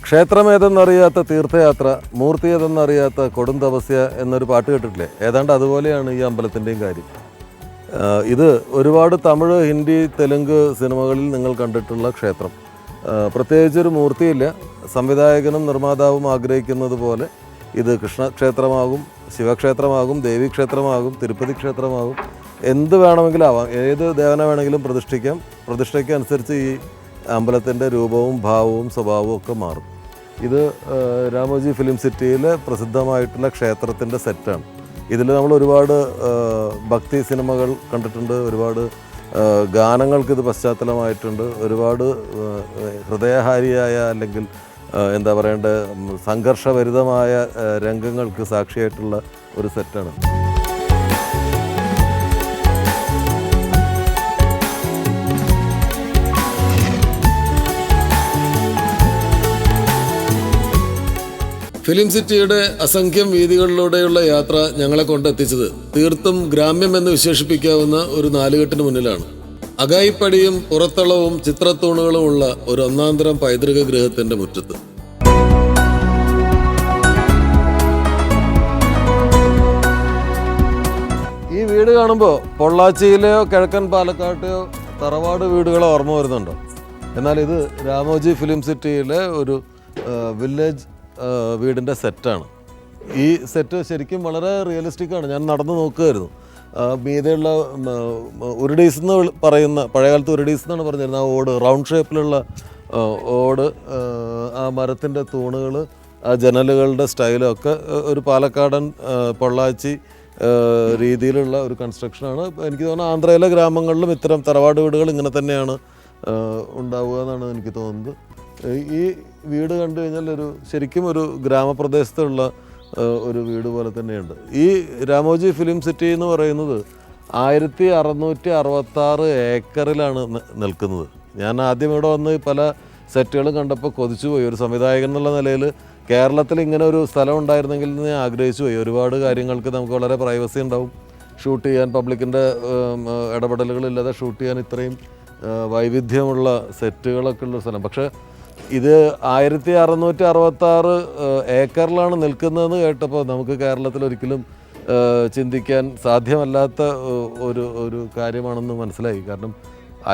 ക്ഷേത്രമേതെന്നറിയാത്ത തീർത്ഥയാത്ര, മൂർത്തിയേതെന്നറിയാത്ത കൊടും തപസ്യ എന്നൊരു പാട്ട് കേട്ടിട്ടില്ലേ? ഏതാണ്ട് അതുപോലെയാണ് ഈ അമ്പലത്തിൻ്റെയും കാര്യം. ഇത് ഒരുപാട് തമിഴ്, ഹിന്ദി, തെലുങ്ക് സിനിമകളിൽ നിങ്ങൾ കണ്ടിട്ടുള്ള ക്ഷേത്രം. പ്രത്യേകിച്ചൊരു മൂർത്തിയില്ല. സംവിധായകനും നിർമ്മാതാവും ആഗ്രഹിക്കുന്നത് പോലെ ഇത് കൃഷ്ണക്ഷേത്രമാകും, ശിവക്ഷേത്രമാകും, ദേവീക്ഷേത്രമാകും, തിരുപ്പതി ക്ഷേത്രമാകും, എന്ത് വേണമെങ്കിലും ആവാം. ഏത് ദേവനെ വേണമെങ്കിലും പ്രതിഷ്ഠിക്കാം. പ്രതിഷ്ഠയ്ക്കനുസരിച്ച് ഈ അമ്പലത്തിൻ്റെ രൂപവും ഭാവവും സ്വഭാവവും ഒക്കെ മാറും. ഇത് രാമോജി ഫിലിം സിറ്റിയിലെ പ്രസിദ്ധമായിട്ടുള്ള ക്ഷേത്രത്തിൻ്റെ സെറ്റാണ്. ഇതിൽ നമ്മൾ ഒരുപാട് ഭക്തി സിനിമകൾ കണ്ടിട്ടുണ്ട്, ഒരുപാട് ഗാനങ്ങൾക്കിത് പശ്ചാത്തലമായിട്ടുണ്ട്, ഒരുപാട് ഹൃദയഹാരിയായ അല്ലെങ്കിൽ എന്താ പറയേണ്ട സംഘർഷഭരിതമായ രംഗങ്ങൾക്ക് സാക്ഷിയായിട്ടുള്ള ഒരു സെറ്റാണ്. ഫിലിം സിറ്റിയുടെ അസംഖ്യം വീഥികളിലൂടെയുള്ള യാത്ര ഞങ്ങളെ കൊണ്ടെത്തിച്ചത് തീർത്തും ഗ്രാമ്യമെന്ന് വിശേഷിപ്പിക്കാവുന്ന ഒരു നാലുകെട്ടിന് മുന്നിലാണ്. അകായിപ്പടിയും പുറത്തളവും ചിത്രത്തൂണുകളുമുള്ള ഒരു ഒന്നാന്തരം പൈതൃക ഗൃഹത്തിന്റെ മുറ്റത്ത്. ഈ വീട് കാണുമ്പോൾ പൊള്ളാച്ചിയിലെയോ കിഴക്കൻ പാലക്കാട്ടെയോ തറവാട് വീടുകളോ ഓർമ്മ വരുന്നുണ്ടോ? എന്നാൽ ഇത് രാമോജി ഫിലിം സിറ്റിയിലെ ഒരു വില്ലേജ് വീടിൻ്റെ സെറ്റാണ്. ഈ സെറ്റ് ശരിക്കും വളരെ റിയലിസ്റ്റിക്കാണ്. ഞാൻ നടന്നു നോക്കുകയായിരുന്നു. മീതെയുള്ള ഉരുടീസ് എന്ന് പറയുന്ന, പഴയകാലത്ത് ഉരുടീസ് എന്നാണ് പറഞ്ഞിരുന്നത്, ആ ഓട്, റൗണ്ട് ഷേപ്പിലുള്ള ഓട്, ആ മരത്തിൻ്റെ തൂണുകൾ, ആ ജനലുകളുടെ സ്റ്റൈലൊക്കെ ഒരു പാലക്കാടൻ പൊള്ളാച്ചി രീതിയിലുള്ള ഒരു കൺസ്ട്രക്ഷനാണ്. എനിക്ക് തോന്നുന്നു ആന്ധ്രയിലെ ഗ്രാമങ്ങളിലും ഇത്തരം തറവാട് വീടുകൾ ഇങ്ങനെ തന്നെയാണ് ഉണ്ടാവുക എന്നാണ് എനിക്ക് തോന്നുന്നത്. ഈ വീട് കണ്ടു കഴിഞ്ഞാൽ ശരിക്കും ഒരു ഗ്രാമപ്രദേശത്തുള്ള ഒരു വീട് പോലെ തന്നെയുണ്ട്. ഈ രാമോജി ഫിലിം സിറ്റി എന്ന് പറയുന്നത് 1666 ഏക്കറിലാണ് നിൽക്കുന്നത്. ഞാൻ ആദ്യം ഇവിടെ വന്ന് പല സെറ്റുകളും കണ്ടപ്പോൾ കൊതിച്ചു പോയി. ഒരു സംവിധായകൻ എന്നുള്ള നിലയിൽ കേരളത്തിൽ ഇങ്ങനെ ഒരു സ്ഥലം ഉണ്ടായിരുന്നെങ്കിൽ എന്ന് ഞാൻ ആഗ്രഹിച്ചു പോയി. ഒരുപാട് കാര്യങ്ങൾക്ക് നമുക്ക് വളരെ പ്രൈവസി ഉണ്ടാവും. ഷൂട്ട് ചെയ്യാൻ പബ്ലിക്കിൻ്റെ ഇടപെടലുകളില്ലാതെ ഷൂട്ട് ചെയ്യാൻ ഇത്രയും വൈവിധ്യമുള്ള സെറ്റുകളൊക്കെ ഉള്ള സ്ഥലം. പക്ഷേ ഇത് 1666 ഏക്കറിലാണ് നിൽക്കുന്നതെന്ന് കേട്ടപ്പോൾ നമുക്ക് കേരളത്തിൽ ഒരിക്കലും ചിന്തിക്കാൻ സാധ്യമല്ലാത്ത ഒരു കാര്യമാണെന്ന് മനസ്സിലായി. കാരണം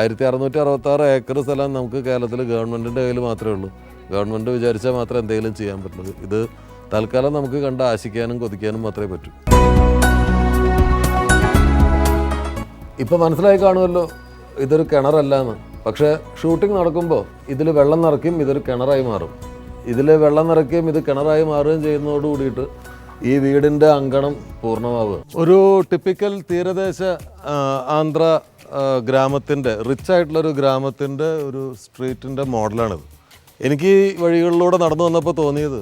1666 ഏക്കർ സ്ഥലം നമുക്ക് കേരളത്തിൽ ഗവൺമെൻറ്റിൻ്റെ കയ്യിൽ മാത്രമേ ഉള്ളൂ. ഗവൺമെൻറ് വിചാരിച്ചാൽ മാത്രമേ എന്തെങ്കിലും ചെയ്യാൻ പറ്റുള്ളൂ. ഇത് തൽക്കാലം നമുക്ക് കണ്ട് ആശിക്കാനും കൊതിക്കാനും മാത്രമേ പറ്റൂ. ഇപ്പം മനസ്സിലായി കാണുമല്ലോ ഇതൊരു കിണറല്ല എന്ന്. പക്ഷേ ഷൂട്ടിംഗ് നടക്കുമ്പോൾ ഇതിൽ വെള്ളം നിറയ്ക്കും, ഇതൊരു കിണറായി മാറും. ഇതിൽ വെള്ളം നിറയ്ക്കുകയും ഇത് കിണറായി മാറുകയും ചെയ്യുന്നതോട് കൂടിയിട്ട് ഈ വീടിൻ്റെ അങ്കണം പൂർണ്ണമാവുക. ഒരു ടിപ്പിക്കൽ തീരദേശ ആന്ധ്ര ഗ്രാമത്തിൻ്റെ, റിച്ചായിട്ടുള്ളൊരു ഗ്രാമത്തിൻ്റെ ഒരു സ്ട്രീറ്റിൻ്റെ മോഡലാണിത്. എനിക്ക് ഈ വഴികളിലൂടെ നടന്നു വന്നപ്പോൾ തോന്നിയത്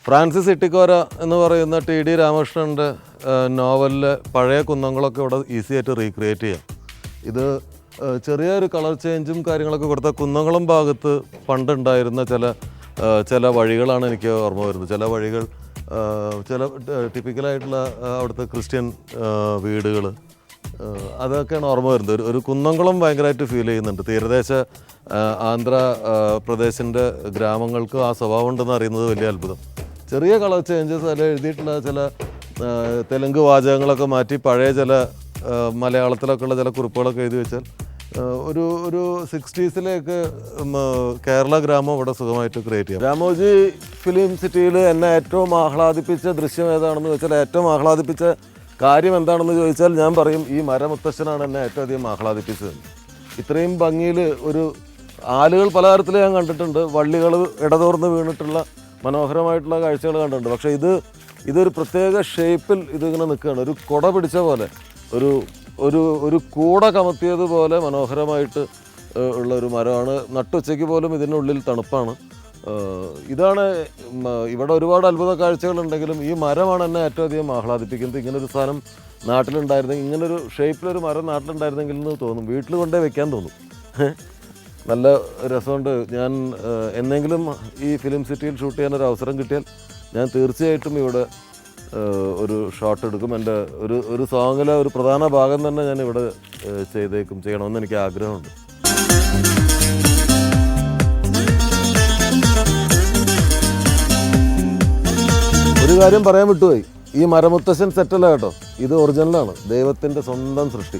ഫ്രാൻസിസ് ഇട്ടിക്കോര എന്ന് പറയുന്ന TD രാമകൃഷ്ണൻ്റെ നോവലിലെ പഴയ കുന്നങ്ങളൊക്കെ ഇവിടെ ഈസി ആയിട്ട് റീക്രിയേറ്റ് ചെയ്യാം. ഇത് ചെറിയൊരു കളർ ചേഞ്ചും കാര്യങ്ങളൊക്കെ കൊടുത്ത കുന്നംകുളം ഭാഗത്ത് പണ്ടുണ്ടായിരുന്ന ചില വഴികളാണ് എനിക്ക് ഓർമ്മ വരുന്നത്. ചില വഴികൾ, ചില ടിപ്പിക്കലായിട്ടുള്ള അവിടുത്തെ ക്രിസ്ത്യൻ വീടുകൾ, അതൊക്കെയാണ് ഓർമ്മ വരുന്നത്. ഒരു കുന്നംകുളം ഭയങ്കരമായിട്ട് ഫീൽ ചെയ്യുന്നുണ്ട്. തീരദേശ ആന്ധ്ര പ്രദേശിൻ്റെ ഗ്രാമങ്ങൾക്ക് ആ സ്വഭാവം ഉണ്ടെന്ന് അറിയുന്നത് വലിയ അത്ഭുതം. ചെറിയ കളർ ചേഞ്ചസ്, അതിൽ എഴുതിയിട്ടുള്ള ചില തെലുങ്ക് വാചകങ്ങളൊക്കെ മാറ്റി പഴയ ചില മലയാളത്തിലൊക്കെ ഉള്ള ചില കുറിപ്പുകളൊക്കെ എഴുതി വെച്ചാൽ ഒരു 60s കേരള ഗ്രാമം ഇവിടെ സുഖമായിട്ട് ക്രിയേറ്റ് ചെയ്യാം. രാമോജി ഫിലിം സിറ്റിയിൽ എന്നെ ഏറ്റവും ആഹ്ലാദിപ്പിച്ച ദൃശ്യം ഏതാണെന്ന് ചോദിച്ചാൽ, ഏറ്റവും ആഹ്ലാദിപ്പിച്ച കാര്യം എന്താണെന്ന് ചോദിച്ചാൽ ഞാൻ പറയും ഈ മരമുത്തശ്ശനാണ് എന്നെ ഏറ്റവും അധികം ആഹ്ലാദിപ്പിച്ചത്. ഇത്രയും ഭംഗിയിൽ ഒരു ആലുകൾ പലതരത്തിൽ ഞാൻ കണ്ടിട്ടുണ്ട്, വള്ളികൾ ഇടതോർന്ന് വീണിട്ടുള്ള മനോഹരമായിട്ടുള്ള കാഴ്ചകൾ കണ്ടിട്ടുണ്ട്. പക്ഷേ ഇതൊരു പ്രത്യേക ഷേപ്പിൽ ഇതിങ്ങനെ നിൽക്കുകയാണ്. ഒരു കുട പിടിച്ച പോലെ, ഒരു കൂട കമത്തിയതുപോലെ മനോഹരമായിട്ട് ഉള്ള ഒരു മരമാണ്. നട്ടുച്ചയ്ക്ക് പോലും ഇതിനുള്ളിൽ തണുപ്പാണ്. ഇതാണ് ഇവിടെ ഒരുപാട് അത്ഭുത കാഴ്ചകളുണ്ടെങ്കിലും ഈ മരമാണ് എന്നെ ഏറ്റവും അധികം ആഹ്ലാദിപ്പിക്കുന്നത്. ഇങ്ങനൊരു സാധനം നാട്ടിലുണ്ടായിരുന്നെങ്കിൽ, ഇങ്ങനൊരു ഷേപ്പിലൊരു മരം നാട്ടിലുണ്ടായിരുന്നെങ്കിൽ എന്ന് തോന്നും. വീട്ടിൽ കൊണ്ടേ വെക്കാൻ തോന്നും. നല്ല രസമുണ്ട്. ഞാൻ എന്നെങ്കിലും ഈ ഫിലിം സിറ്റിയിൽ ഷൂട്ട് ചെയ്യാനൊരു അവസരം കിട്ടിയാൽ ഞാൻ തീർച്ചയായിട്ടും ഇവിടെ ഒരു ഷോട്ട് എടുക്കും. എൻ്റെ ഒരു സോങ്ങിലെ ഒരു പ്രധാന ഭാഗം തന്നെ ഞാൻ ഇവിടെ ചെയ്യണമെന്ന് എനിക്ക് ആഗ്രഹമുണ്ട്. കാര്യം പറയാൻ വിട്ടുപോയി, ഈ മരമുത്തശ്ശൻ സെറ്റല്ല കേട്ടോ, ഇത് ഒറിജിനലാണ്, ദൈവത്തിൻ്റെ സ്വന്തം സൃഷ്ടി.